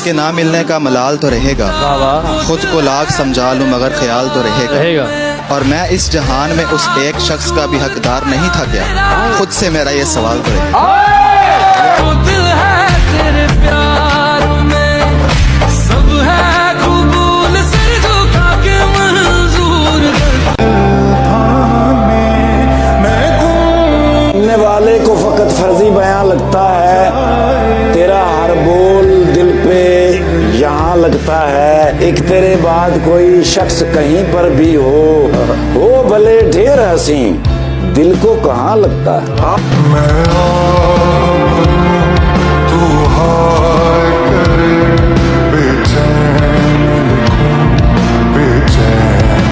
उसके ना मिलने का मलाल तो रहेगा, खुद को लाख समझा लूं मगर ख्याल तो रहेगा। और मैं इस जहान में उस एक शख्स का भी हकदार नहीं था क्या, खुद से मेरा ये सवाल तो रहेगा। सुनने वाले को फकत फर्जी बयां लगता है, तेरा हर बोल दिल पे यहाँ लगता है। एक तेरे बाद कोई शख्स कहीं पर भी हो भले ढेर हंसी, दिल को कहाँ लगता है।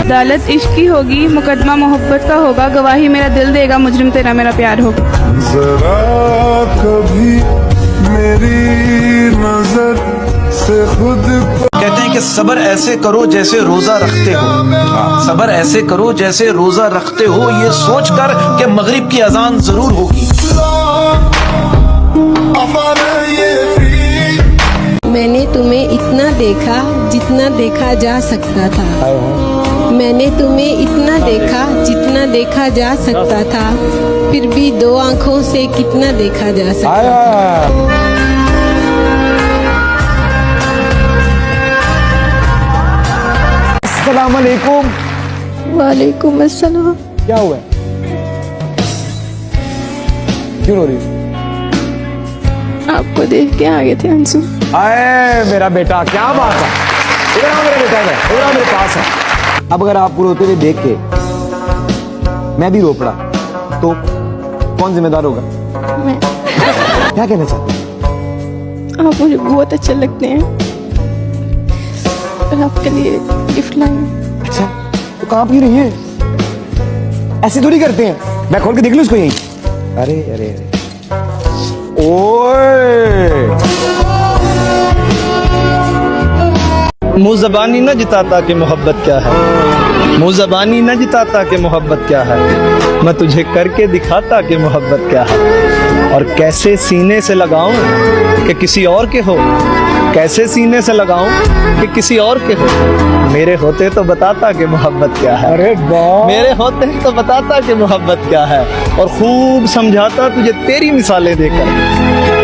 अदालत इश्क की होगी, मुकदमा मोहब्बत का होगा, गवाही मेरा दिल देगा, मुजरिम तेरा मेरा प्यार होगा। जरा कभी मेरी नजर से खुद कहते हैं कि सब्र ऐसे करो जैसे रोजा रखते हो, सब्र ऐसे करो जैसे रोजा रखते हो, ये सोचकर कि मगरिब की अजान जरूर होगी। मैंने तुम्हें इतना देखा जितना देखा जा सकता था, मैंने तुम्हें इतना देखा जितना देखा जा सकता था, फिर भी दो आंखों से कितना देखा जा सकता था। अस्सलाम वालेकुम। वालेकुम अस्सलाम। क्या हुआ, क्यों रो रही हो? आपको देख के आ गए थे आंसू। आए मेरा बेटा, क्या बात है, इधर आओ मेरा बेटा, इधर आओ मेरे पास है। अब अगर आपको रोते हुए देख के मैं भी रो पड़ा तो कौन जिम्मेदार होगा? मैं। क्या कहना चाहते हैं? आप मुझे बहुत अच्छे लगते हैं और आपके लिए गिफ्ट लाए। अच्छा, तो कहाँ पी रही है? ऐसे थोड़ी करते हैं, मैं खोल के देख लूं इसको यहीं। अरे अरे अरे, ओए मुँह ज़बानी न जिताता कि मोहब्बत क्या है, मुँह ज़बानी न जिताता कि मोहब्बत क्या है, मैं तुझे करके दिखाता कि मोहब्बत क्या है। और कैसे सीने से लगाऊं कि किसी और के हो, कैसे सीने से लगाऊं कि किसी और के हो, मेरे होते तो बताता कि मोहब्बत क्या है। अरे वाह, मेरे होते तो बताता कि मोहब्बत क्या है, और खूब समझाता तुझे तेरी मिसालें देकर।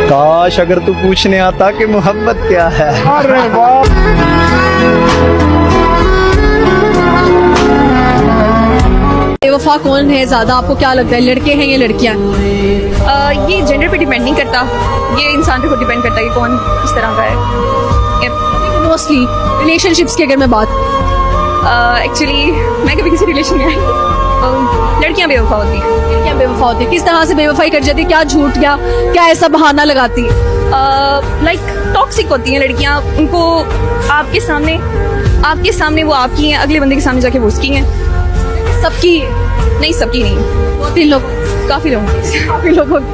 काश अगर तू पूछने आता कि मोहब्बत क्या है। अरे वाह। बेवफा कौन है ज्यादा, आपको क्या लगता है, लड़के हैं या लड़कियां? ये जेंडर पे डिपेंड नहीं करता, ये इंसान पे खुद डिपेंड करता है कि कौन किस तरह का है। मोस्टली रिलेशनशिप्स की अगर मैं बात, एक्चुअली मैं कभी किसी रिलेशन में आई, लड़कियां बेवफा होती हैं। लड़कियां बेवफा होती है, किस तरह से बेवफाई कर जाती है, क्या झूठ, क्या ऐसा बहाना लगाती है? लाइक टॉक्सिक होती हैं लड़कियां, उनको आपके सामने वो आपकी हैं, अगले बंदे के सामने जाके वो उसकी हैं। सबकी नहीं, सबकी नहीं, 2-3 लोग, काफी लोगों की।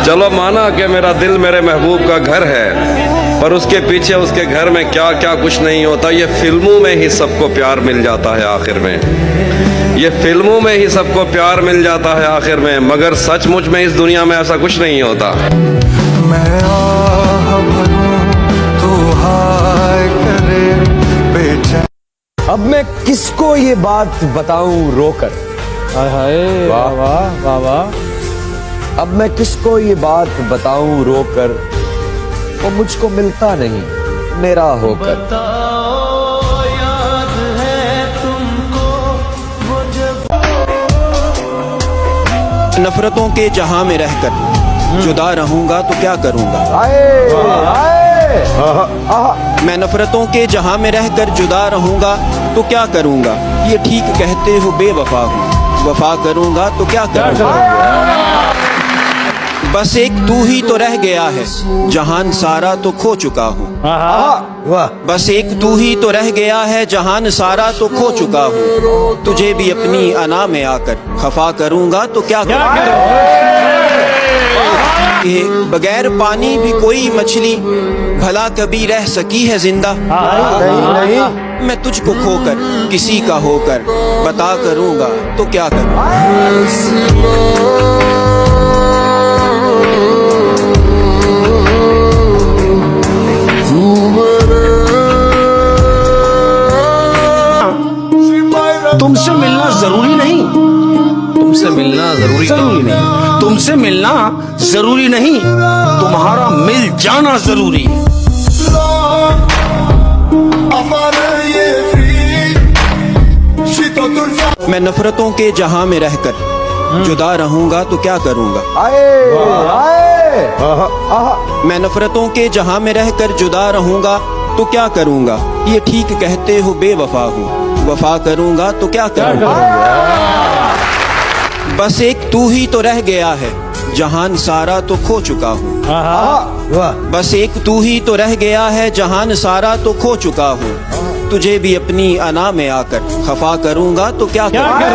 चलो माना कि मेरा दिल मेरे महबूब का घर है, पर उसके पीछे उसके घर में क्या क्या कुछ नहीं होता। ये फिल्मों में ही सबको प्यार मिल जाता है आखिर में, ये फिल्मों में ही सबको प्यार मिल जाता है आखिर में, मगर सचमुच में इस दुनिया में ऐसा कुछ नहीं होता। मैं आह भरूं तू हाय करे बेचैन। अब मैं किसको ये बात बताऊं रोकर? हाय वाह वाह वाह वाह। अब मैं किसको ये बात बताऊं रोकर, वो मुझको मिलता नहीं मेरा होकर। नफरतों के जहां में रहकर जुदा रहूंगा तो क्या करूंगा, मैं नफरतों के जहां में रहकर जुदा रहूंगा तो क्या करूंगा। ये ठीक कहते हो बेवफा हूँ, वफा करूंगा तो क्या करूंगा। बस एक तू ही तो रह गया है, जहान सारा तो खो चुका हूँ। बस एक तू ही तो रह गया है, जहान सारा तो खो चुका हूँ। तुझे भी अपनी अना में आकर खफा करूंगा तो क्या करूंगा। बगैर पानी भी कोई मछली भला कभी रह सकी है जिंदा। नहीं। मैं तुझको खोकर किसी का होकर बता करूंगा तो क्या करूंगा। तुमसे मिलना जरूरी नहीं। तुमसे मिलना जरूरी नहीं, तुम्हारा मिल जाना जरूरी है। मैं नफरतों के जहां में रहकर जुदा रहूंगा तो क्या करूंगा। मैं नफरतों के जहां में रहकर जुदा रहूंगा तो क्या करूंगा। ये ठीक कहते हो बेवफा हूँ, वफा करूंगा तो क्या करूंगा। बस एक तू ही तो रह गया है, जहान सारा तो खो चुका हूँ। बस एक तू ही तो रह गया है, जहान सारा तो खो चुका हूँ। तुझे भी अपनी अना में आकर खफा करूंगा तो क्या करूंगा।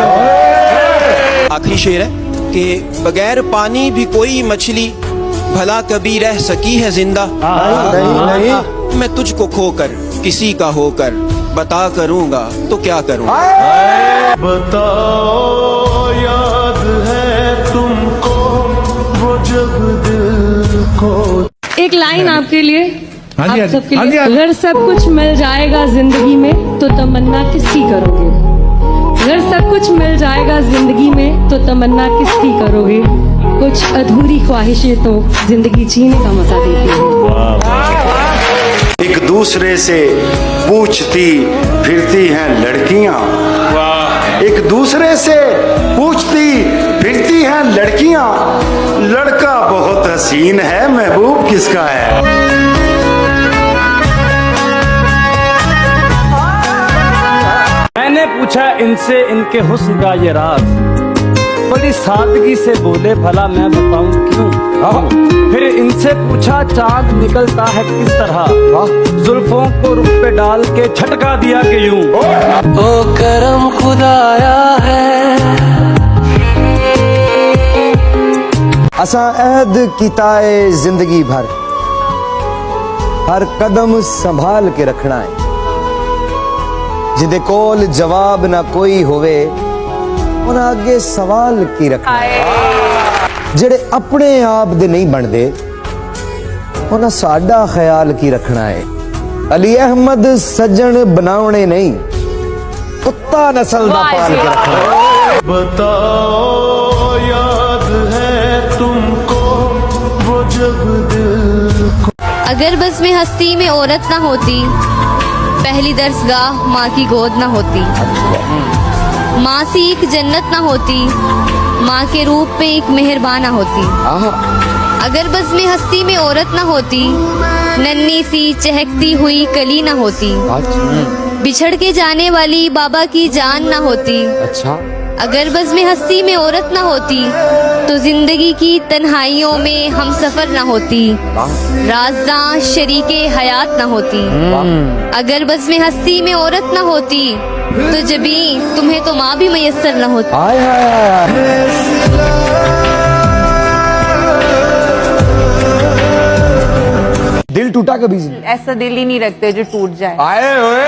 आखिरी शेर है कि बगैर पानी भी कोई मछली भला कभी रह सकी है जिंदा। नहीं। मैं तुझको खोकर किसी का होकर बता करूंगा तो क्या करूंगा। बताओ याद है तुमको वो जब दिल को। एक लाइन आपके लिए, हाँ जी, आप सबके हाँ जी, लिए। हाँ जी। अगर सब कुछ मिल जाएगा जिंदगी में तो तमन्ना किसकी करोगे। अगर सब कुछ मिल जाएगा जिंदगी में तो तमन्ना किसकी करोगे। कुछ अधूरी ख्वाहिशें तो जिंदगी जीने का मजा देती है। एक दूसरे से पूछती फिरती हैं लड़कियां। एक दूसरे से पूछती फिरती हैं लड़कियां। लड़का बहुत हसीन है, महबूब किसका है। मैंने पूछा इनसे इनके हुस्न का ये राज, बड़ी सादगी से बोले भला मैं बताऊं क्यों। फिर इनसे पूछा चांद निकलता है किस तरह, जुल्फों को रुख पे डाल के झटका दिया कि यूं। ओ करम खुदाया है। असा अहद किताए जिंदगी भर, हर कदम संभाल के रखना है। जिदे कोल जवाब ना कोई होवे उन्हें अगे सवाल की रखना है। जेड़े अपने आप दे नहीं बनते उन्हें साडा ख्याल की रखना है। अली अहमद सज्जन बनावने नहीं, कुत्ता नस्ल दा पाल के रखना है। बताओ याद है तुमको वो जब दिल को। अगर बस में हस्ती में औरत ना होती, पहली दरसगाह माँ की गोद ना होती। माँ सी एक जन्नत ना होती, माँ के रूप में एक मेहरबान ना होती। अगर बस में हस्ती में औरत ना होती, नन्ही सी चहकती हुई कली ना होती। बिछड़ के जाने वाली बाबा की जान ना होती। अच्छा। अगर बस में हस्ती में औरत ना होती तो जिंदगी की तन्हाइयों में हम सफर ना होती। राज़दां शरीके हयात ना होती। अगर बस में हस्ती में औरत ना होती तो जबी तुम्हें तो माँ भी मैसर ना होती। दिल टूटा कभी? ऐसा दिल ही नहीं रखते जो टूट जाए। आए हुए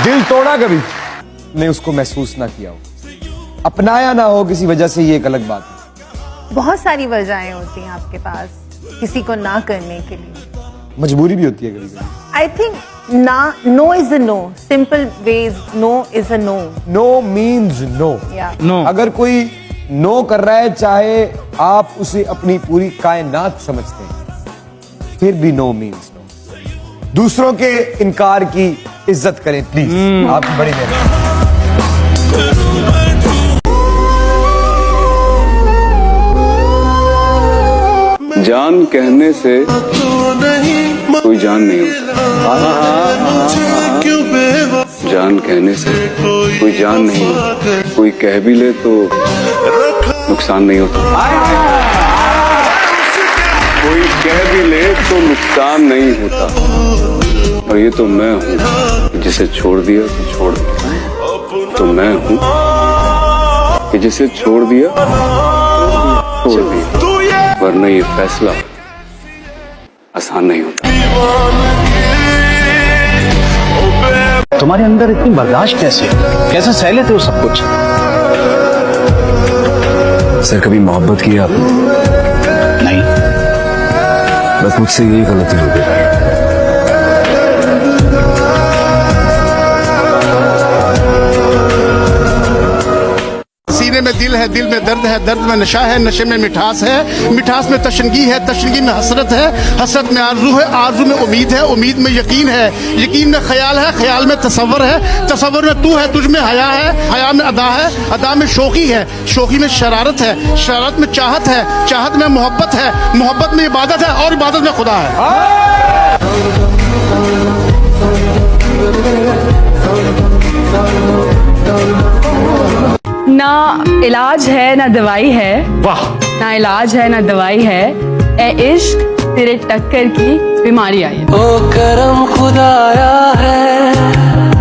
दिल तोड़ा कभी नहीं, उसको महसूस ना किया हो, अपनाया ना हो किसी वजह से, ये एक अलग बात है। बहुत सारी वजहें होती हैं आपके पास किसी को ना करने के लिए। मजबूरी भी होती है कभी कभी। आई थिंक ना, no is a no, simple ways no is a no. No means no. No. अगर कोई नो कर रहा है, चाहे आप उसे अपनी पूरी कायनात समझते हैं, फिर भी नो मीन्स नो। दूसरों के इनकार की इज्जत करें प्लीज। आपकी बड़ी मेहरबानी। जान कहने से कोई जान नहीं होता। जान कहने से कोई जान नहीं होता। कोई कह भी ले तो नुकसान नहीं होता। कोई कह भी ले तो नुकसान नहीं होता। और ये तो मैं हूँ जिसे छोड़ दिया तो छोड़ दिया। तो मैं हूँ कि जिसे छोड़ दिया छोड़ दिया। वरना ये फैसला आसान नहीं होता। तुम्हारे अंदर इतनी बर्दाश्त कैसे सह लेते हो सब कुछ। सर कभी मोहब्बत की आपने? नहीं। बस मुझसे यही गलती हो गई। है दिल में दर्द है, दर्द में नशा है, नशे में मिठास है, मिठास में तशनगी है, तशनगी में हसरत है, हसरत में आरजू है, आरजू में उम्मीद है, उम्मीद में यकीन है, यकीन में ख्याल है, ख्याल में तसव्वुर है, तसव्वुर में तू है, तुझ में हया है, हया में अदा है, अदा में शौकी है, शौकी में शरारत है, शरारत में चाहत है, चाहत में मोहब्बत है, मोहब्बत में इबादत है और इबादत में खुदा है। ना इलाज है ना दवाई है, वाह, ना इलाज है ना दवाई है, ए इश्क तेरे टक्कर की बीमारी आई है। ओ करम खुदाया है